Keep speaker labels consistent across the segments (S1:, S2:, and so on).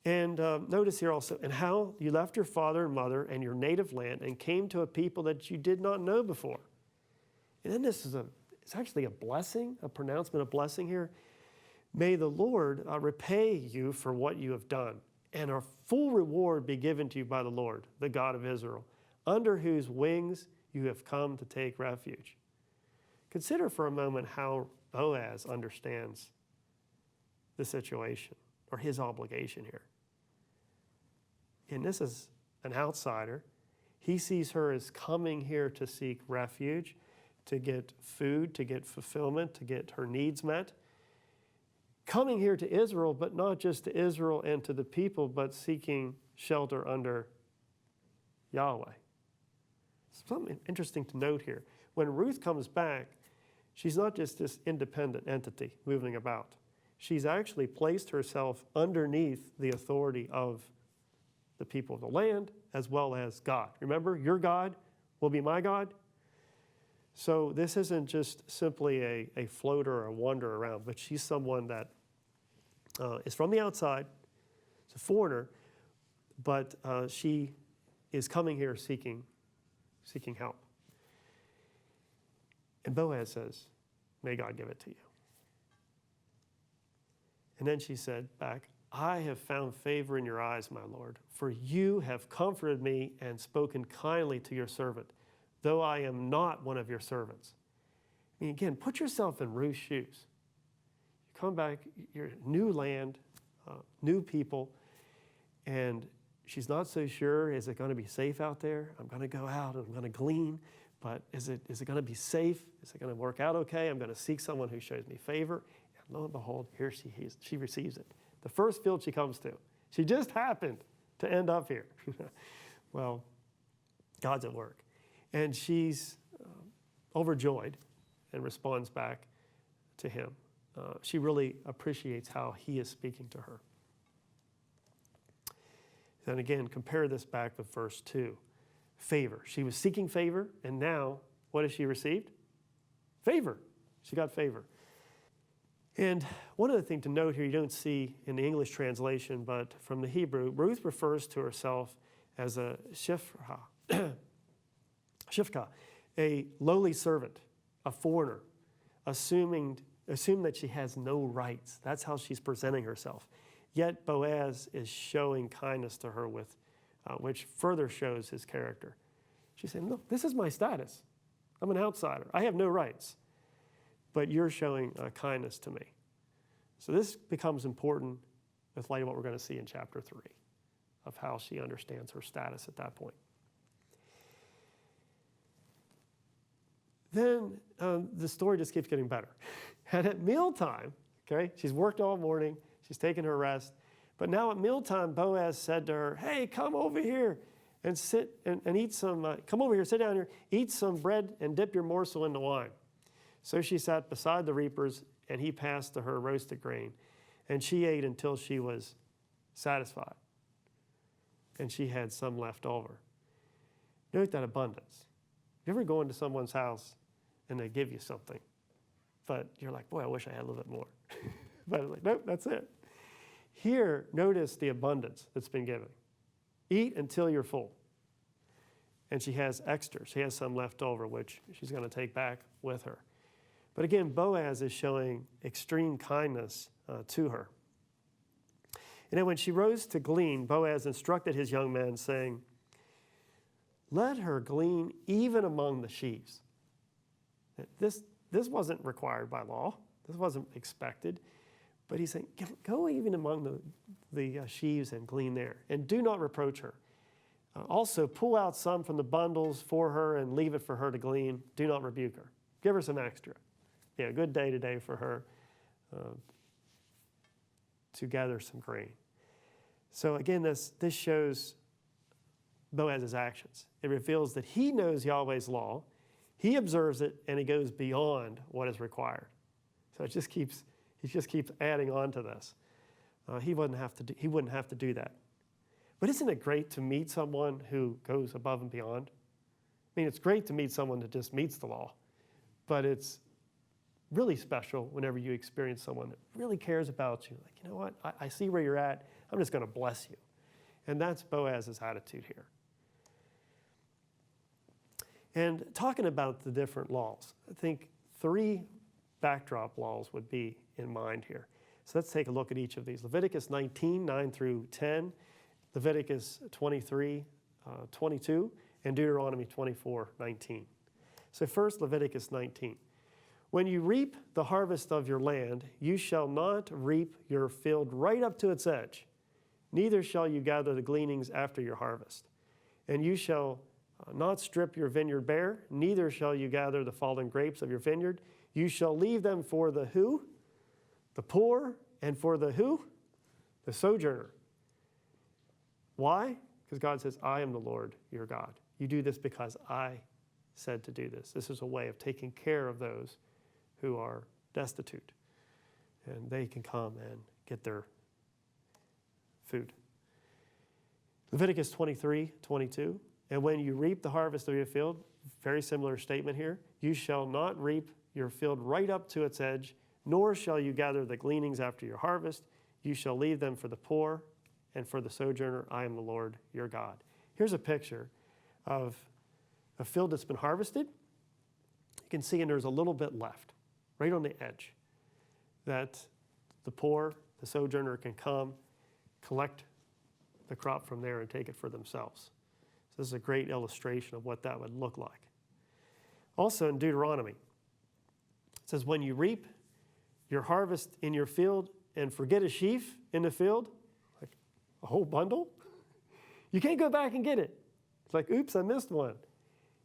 S1: And notice here also, and how you left your father and mother and your native land and came to a people that you did not know before. And then it's actually a blessing, a pronouncement of blessing here. May the Lord repay you for what you have done, and a full reward be given to you by the Lord, the God of Israel, under whose wings you have come to take refuge. Consider for a moment how Boaz understands the situation, or his obligation here. And this is an outsider. He sees her as coming here to seek refuge, to get food, to get fulfillment, to get her needs met. Coming here to Israel, but not just to Israel and to the people, but seeking shelter under Yahweh. Something interesting to note here. When Ruth comes back, she's not just this independent entity moving about. She's actually placed herself underneath the authority of the people of the land as well as God. Remember, your God will be my God. So this isn't just simply a floater or a wander around, but she's someone that is from the outside. It's a foreigner, but she is coming here seeking help. And Boaz says, may God give it to you. And then she said back, I have found favor in your eyes, my Lord, for you have comforted me and spoken kindly to your servant, though I am not one of your servants. I mean, again, put yourself in Ruth's shoes. You come back, you're new land, new people, and she's not so sure, is it going to be safe out there? I'm going to go out and I'm going to glean, but is it going to be safe? Is it going to work out okay? I'm going to seek someone who shows me favor. And lo and behold, here she is. She receives it. The first field she comes to. She just happened to end up here. Well, God's at work. And she's overjoyed and responds back to him. She really appreciates how he is speaking to her. Then again, compare this back with verse 2. Favor. She was seeking favor, and now what has she received? Favor. She got favor. And one other thing to note here, you don't see in the English translation, but from the Hebrew, Ruth refers to herself as a shifcha, a lowly servant, a foreigner, assume that she has no rights. That's how she's presenting herself. Yet Boaz is showing kindness to her, which further shows his character. She's saying, look, this is my status. I'm an outsider. I have no rights. But you're showing kindness to me. So this becomes important with light of what we're going to see in chapter 3, of how she understands her status at that point. Then the story just keeps getting better. And at mealtime, okay, she's worked all morning, she's taken her rest, but now at mealtime, Boaz said to her, hey, come over here and sit and eat some, come over here, sit down here, eat some bread and dip your morsel in the wine. So she sat beside the reapers, and he passed to her roasted grain, and she ate until she was satisfied, and she had some left over. Note that abundance. You ever go into someone's house and they give you something, but you're like, boy, I wish I had a little bit more. But like, nope, that's it. Here, notice the abundance that's been given. Eat until you're full. And she has extra. She has some left over, which she's going to take back with her. But again, Boaz is showing extreme kindness to her. And then when she rose to glean, Boaz instructed his young men, saying, let her glean even among the sheaves. This wasn't required by law. This wasn't expected. But he's saying, go even among the sheaves and glean there. And do not reproach her. Also, pull out some from the bundles for her and leave it for her to glean. Do not rebuke her. Give her some extra. Yeah, good day today for her to gather some grain. So again, this shows Boaz's actions. It reveals that he knows Yahweh's law, he observes it, and he goes beyond what is required. So he just keeps adding on to this. He wouldn't have to do that. But isn't it great to meet someone who goes above and beyond? I mean, it's great to meet someone that just meets the law, but it's really special whenever you experience someone that really cares about you. Like, you know what? I see where you're at. I'm just going to bless you. And that's Boaz's attitude here. And talking about the different laws, I think 3 backdrop laws would be in mind here. So let's take a look at each of these. Leviticus 19, 9 through 10, Leviticus 23, 22, and Deuteronomy 24, 19. So first, Leviticus 19. When you reap the harvest of your land, you shall not reap your field right up to its edge, neither shall you gather the gleanings after your harvest. And you shall not strip your vineyard bare, neither shall you gather the fallen grapes of your vineyard. You shall leave them for the who? The poor, and for the who? The sojourner. Why? Because God says, I am the Lord your God. You do this because I said to do this. This is a way of taking care of those who are destitute. And they can come and get their food. Leviticus 23, 22. And when you reap the harvest of your field, very similar statement here, you shall not reap your field right up to its edge, nor shall you gather the gleanings after your harvest. You shall leave them for the poor and for the sojourner. I am the Lord your God. Here's a picture of a field that's been harvested. You can see, and there's a little bit left, right on the edge, that the poor, the sojourner can come, collect the crop from there and take it for themselves. So this is a great illustration of what that would look like. Also in Deuteronomy, it says, when you reap your harvest in your field and forget a sheaf in the field, like a whole bundle, you can't go back and get it. It's like, oops, I missed one.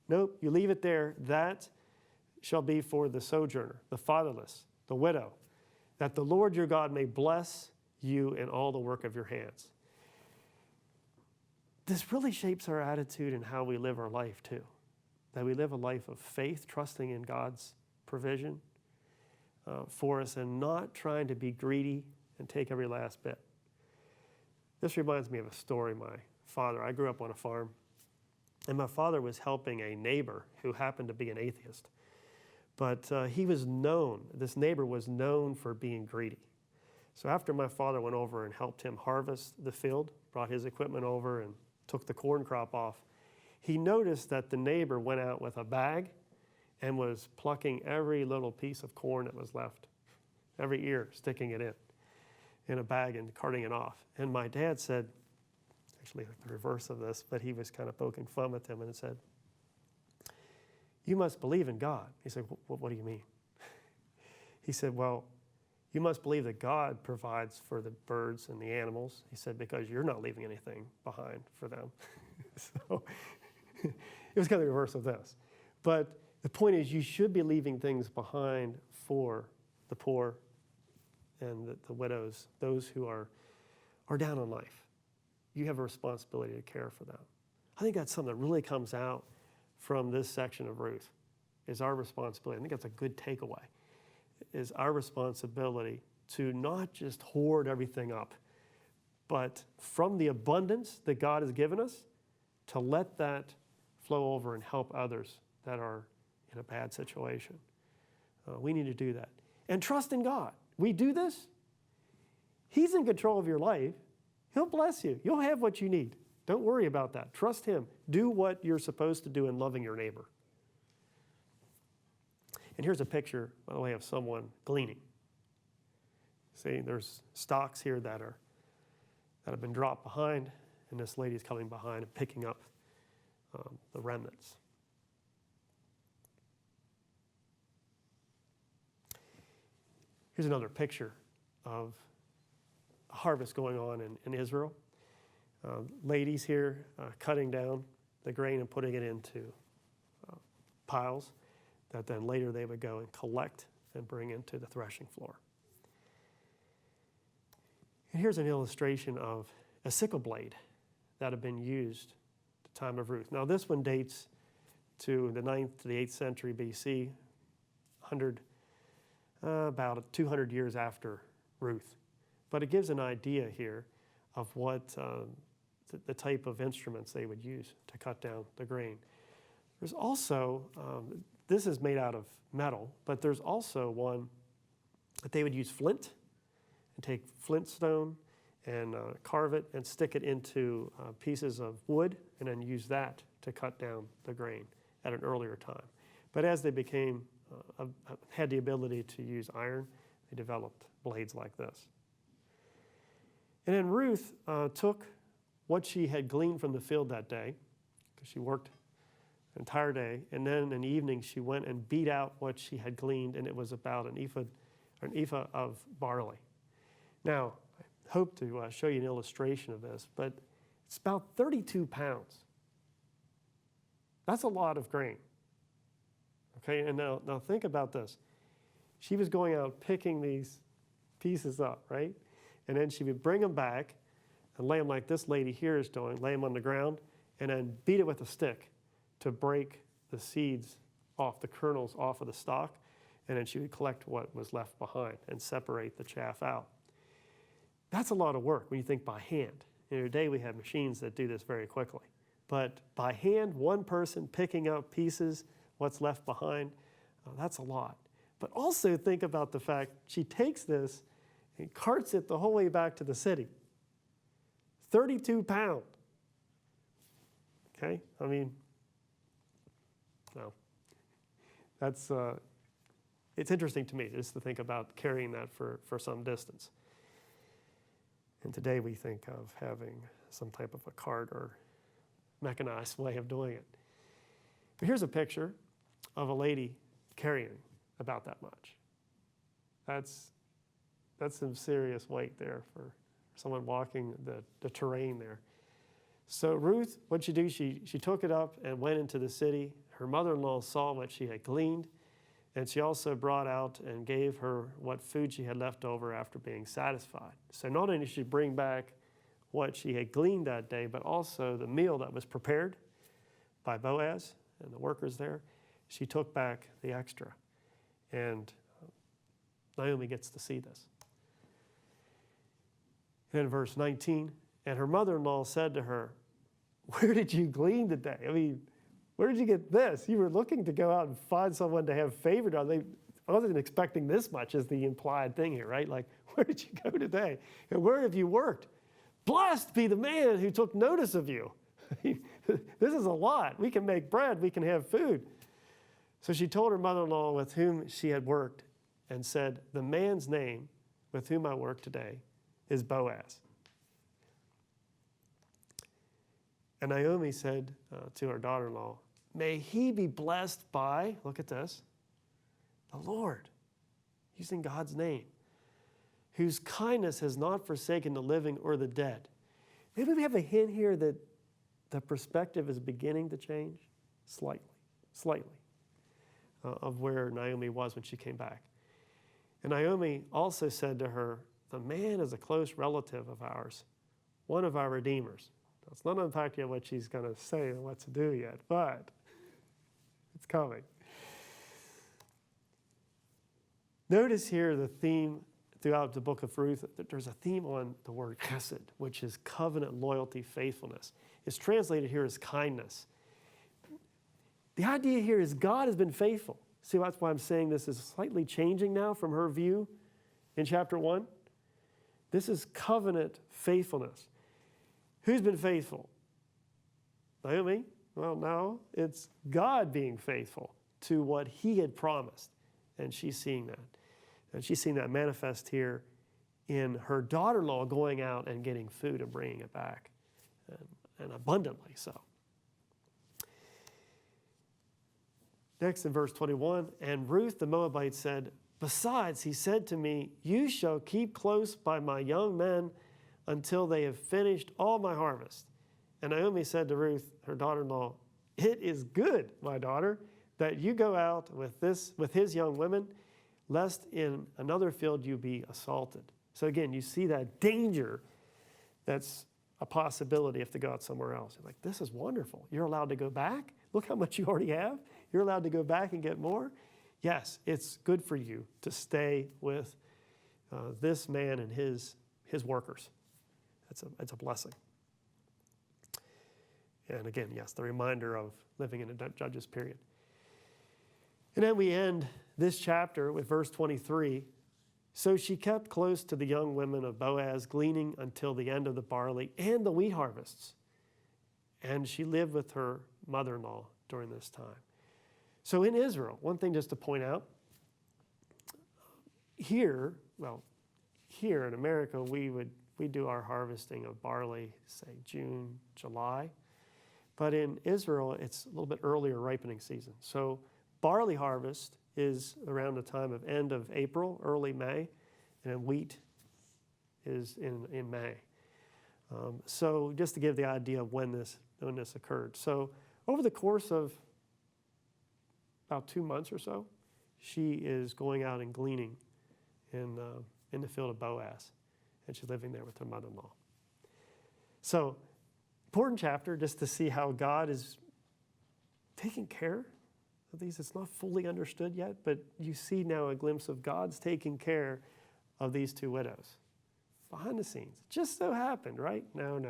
S1: Nope, you leave it there. That shall be for the sojourner, the fatherless, the widow, that the Lord your God may bless you in all the work of your hands. This really shapes our attitude and how we live our life too. That we live a life of faith, trusting in God's provision for us and not trying to be greedy and take every last bit. This reminds me of a story. I grew up on a farm, and my father was helping a neighbor who happened to be an atheist. But this neighbor was known for being greedy. So after my father went over and helped him harvest the field, brought his equipment over and took the corn crop off, he noticed that the neighbor went out with a bag and was plucking every little piece of corn that was left, every ear, sticking it in a bag and carting it off. And my dad said, actually the reverse of this, but he was kind of poking fun at him and said, you must believe in God. He said, what do you mean? He said, well, you must believe that God provides for the birds and the animals. He said, because you're not leaving anything behind for them. So it was kind of the reverse of this. But the point is, you should be leaving things behind for the poor and the widows, those who are down in life. You have a responsibility to care for them. I think that's something that really comes out from this section of Ruth, is our responsibility. I think that's a good takeaway, is our responsibility to not just hoard everything up, but from the abundance that God has given us, to let that flow over and help others that are in a bad situation. We need to do that. And trust in God. We do this, He's in control of your life. He'll bless you. You'll have what you need. Don't worry about that. Trust Him. Do what you're supposed to do in loving your neighbor. And here's a picture, by the way, of someone gleaning. See, there's stalks here that have been dropped behind, and this lady's coming behind and picking up the remnants. Here's another picture of a harvest going on in Israel. Ladies here cutting down the grain and putting it into piles that then later they would go and collect and bring into the threshing floor. And here's an illustration of a sickle blade that had been used at the time of Ruth. Now this one dates to the 9th to the 8th century BC, about 200 years after Ruth. But it gives an idea here of what the type of instruments they would use to cut down the grain. There's also, this is made out of metal, but there's also one that they would use flint and take flintstone and carve it and stick it into pieces of wood and then use that to cut down the grain at an earlier time. But as they became, had the ability to use iron, they developed blades like this. And then Ruth took what she had gleaned from the field that day, because she worked the entire day, and then in the evening she went and beat out what she had gleaned, and it was about an ephah of barley. Now, I hope to show you an illustration of this, but it's about 32 pounds. That's a lot of grain. Okay, and now think about this. She was going out picking these pieces up, right? And then she would bring them back and lay them like this lady here is doing, lay them on the ground, and then beat it with a stick to break the seeds off, the kernels off of the stalk, and then she would collect what was left behind and separate the chaff out. That's a lot of work when you think by hand. In our day, we have machines that do this very quickly. But by hand, one person picking up pieces, what's left behind, that's a lot. But also think about the fact she takes this and carts it the whole way back to the city. 32 pounds. Okay? I mean, no. That's, it's interesting to me just to think about carrying that for some distance. And today we think of having some type of a cart or mechanized way of doing it. But here's a picture of a lady carrying about that much. That's some serious weight there for someone walking the terrain there. So Ruth, what'd she do? She took it up and went into the city. Her mother-in-law saw what she had gleaned, and she also brought out and gave her what food she had left over after being satisfied. So not only did she bring back what she had gleaned that day, but also the meal that was prepared by Boaz and the workers there. She took back the extra. And Naomi gets to see this. In verse 19, and her mother-in-law said to her, "Where did you glean today?" I mean, where did you get this? You were looking to go out and find someone to have favored on. I wasn't expecting this much is the implied thing here, right? Like, where did you go today? And where have you worked? Blessed be the man who took notice of you. This is a lot. We can make bread. We can have food. So she told her mother-in-law with whom she had worked and said, "The man's name with whom I work today is Boaz." And Naomi said to her daughter-in-law, "May he be blessed by," look at this, "the Lord," using God's name, "whose kindness has not forsaken the living or the dead." Maybe we have a hint here that the perspective is beginning to change slightly, of where Naomi was when she came back. And Naomi also said to her, "The man is a close relative of ours, one of our redeemers." Now, it's not unpacked yet what she's going to say and what to do yet, but it's coming. Notice here the theme throughout the book of Ruth, that there's a theme on the word chesed, which is covenant, loyalty, faithfulness. It's translated here as kindness. The idea here is God has been faithful. See, that's why I'm saying this is slightly changing now from her view in chapter 1. This is covenant faithfulness. Who's been faithful? Naomi? Well, no, it's God being faithful to what he had promised. And she's seeing that. And she's seeing that manifest here in her daughter-in-law going out and getting food and bringing it back, and abundantly so. Next in verse 21, and Ruth the Moabite said, "Besides, he said to me, you shall keep close by my young men until they have finished all my harvest." And Naomi said to Ruth, her daughter-in-law, "It is good, my daughter, that you go out with his young women, lest in another field you be assaulted." So again, you see that danger that's a possibility if they go out somewhere else. You're like, this is wonderful. You're allowed to go back? Look how much you already have. You're allowed to go back and get more? Yes, it's good for you to stay with this man and his workers. It's a blessing. And again, yes, the reminder of living in a Judges period. And then we end this chapter with verse 23. So she kept close to the young women of Boaz, gleaning until the end of the barley and the wheat harvests. And she lived with her mother-in-law during this time. So in Israel, one thing just to point out, here in America, we do our harvesting of barley, say June, July. But in Israel, it's a little bit earlier ripening season. So barley harvest is around the time of end of April, early May, and wheat is in May. So just to give the idea of when this occurred. So over the course of about 2 months or so, she is going out and gleaning in the field of Boaz, and she's living there with her mother-in-law. So important chapter just to see how God is taking care of these. It's not fully understood yet, but you see now a glimpse of God's taking care of these two widows behind the scenes. It just so happened, right? No.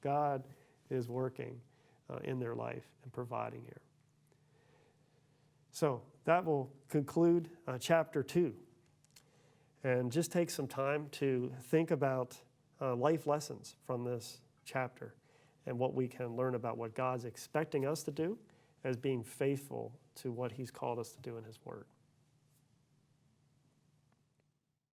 S1: God is working in their life and providing here. So that will conclude chapter 2. And just take some time to think about life lessons from this chapter and what we can learn about what God's expecting us to do as being faithful to what he's called us to do in his word.